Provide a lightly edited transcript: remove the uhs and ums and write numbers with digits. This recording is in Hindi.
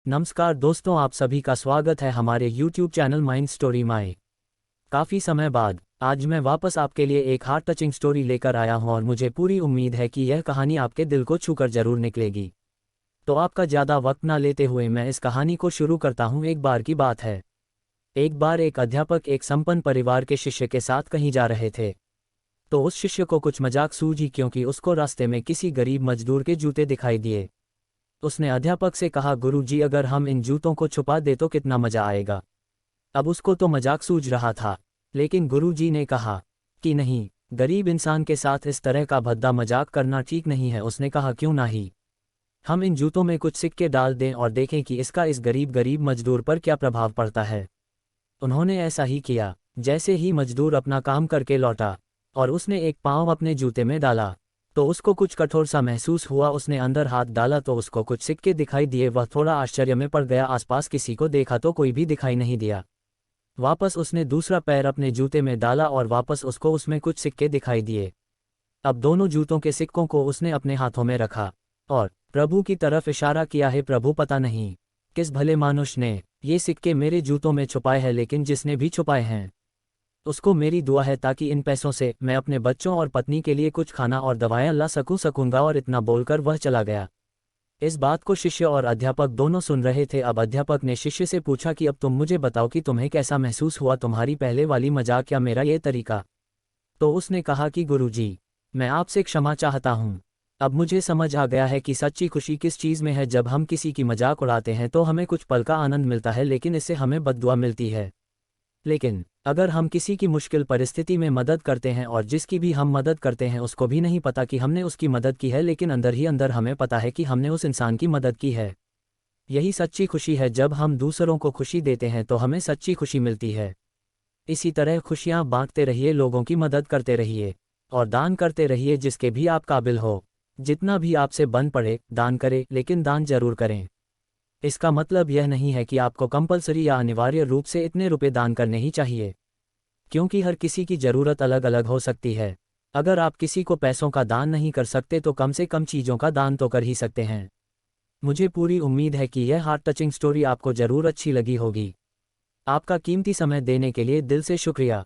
नमस्कार दोस्तों, आप सभी का स्वागत है हमारे YouTube channel mind story my. काफ़ी समय बाद आज मैं वापस आपके लिए एक हार्ट टचिंग स्टोरी लेकर आया हूं और मुझे पूरी उम्मीद है कि यह कहानी आपके दिल को छूकर जरूर निकलेगी। तो आपका ज़्यादा वक्त ना लेते हुए मैं इस कहानी को शुरू करता हूं। एक बार की बात है। एक बार एक अध्यापक एक संपन्न परिवार के शिष्य के साथ कहीं जा रहे थे। तो उस शिष्य को कुछ मजाक सूझी क्योंकि उसको रास्ते में किसी गरीब मजदूर के जूते दिखाई दिए। उसने अध्यापक से कहा, गुरुजी, अगर हम इन जूतों को छुपा दे तो कितना मजा आएगा। अब उसको तो मजाक सूझ रहा था, लेकिन गुरुजी ने कहा कि नहीं, गरीब इंसान के साथ इस तरह का भद्दा मजाक करना ठीक नहीं है। उसने कहा, क्यों नहीं, हम इन जूतों में कुछ सिक्के डाल दें और देखें कि इसका इस गरीब मजदूर पर क्या प्रभाव पड़ता है। उन्होंने ऐसा ही किया। जैसे ही मजदूर अपना काम करके लौटा और उसने एक पाँव अपने जूते में डाला तो उसको कुछ कठोर सा महसूस हुआ। उसने अंदर हाथ डाला तो उसको कुछ सिक्के दिखाई दिए। वह थोड़ा आश्चर्य में पड़ गया। आसपास किसी को देखा तो कोई भी दिखाई नहीं दिया। वापस उसने दूसरा पैर अपने जूते में डाला और वापस उसको उसमें कुछ सिक्के दिखाई दिए। अब दोनों जूतों के सिक्कों को उसने अपने हाथों में रखा और प्रभु की तरफ इशारा किया, है प्रभु, पता नहीं किस भले मानुष ने ये सिक्के मेरे जूतों में छुपाए हैं, लेकिन जिसने भी छुपाए हैं उसको मेरी दुआ है ताकि इन पैसों से मैं अपने बच्चों और पत्नी के लिए कुछ खाना और दवाएं ला सकूंगा। और इतना बोलकर वह चला गया। इस बात को शिष्य और अध्यापक दोनों सुन रहे थे। अब अध्यापक ने शिष्य से पूछा कि अब तुम मुझे बताओ कि तुम्हें कैसा महसूस हुआ, तुम्हारी पहले वाली मजाक या मेरा ये तरीका। तो उसने कहा कि गुरुजी, मैं आपसे क्षमा चाहता हूँ। अब मुझे समझ आ गया है कि सच्ची खुशी किस चीज़ में है। जब हम किसी की मजाक उड़ाते हैं तो हमें कुछ पल का आनंद मिलता है, लेकिन इससे हमें बद्दुआ मिलती है। लेकिन अगर हम किसी की मुश्किल परिस्थिति में मदद करते हैं और जिसकी भी हम मदद करते हैं उसको भी नहीं पता कि हमने उसकी मदद की है, लेकिन अंदर ही अंदर हमें पता है कि हमने उस इंसान की मदद की है, यही सच्ची खुशी है। जब हम दूसरों को खुशी देते हैं तो हमें सच्ची खुशी मिलती है। इसी तरह खुशियाँ बांटते रहिए, लोगों की मदद करते रहिए और दान करते रहिए जिसके भी आप काबिल हो। जितना भी आपसे बन पड़े दान करें, लेकिन दान जरूर करें। इसका मतलब यह नहीं है कि आपको कंपलसरी या अनिवार्य रूप से इतने रुपए दान करने ही चाहिए, क्योंकि हर किसी की ज़रूरत अलग अलग हो सकती है। अगर आप किसी को पैसों का दान नहीं कर सकते तो कम से कम चीज़ों का दान तो कर ही सकते हैं। मुझे पूरी उम्मीद है कि यह हार्ट टचिंग स्टोरी आपको ज़रूर अच्छी लगी होगी। आपका कीमती समय देने के लिए दिल से शुक्रिया।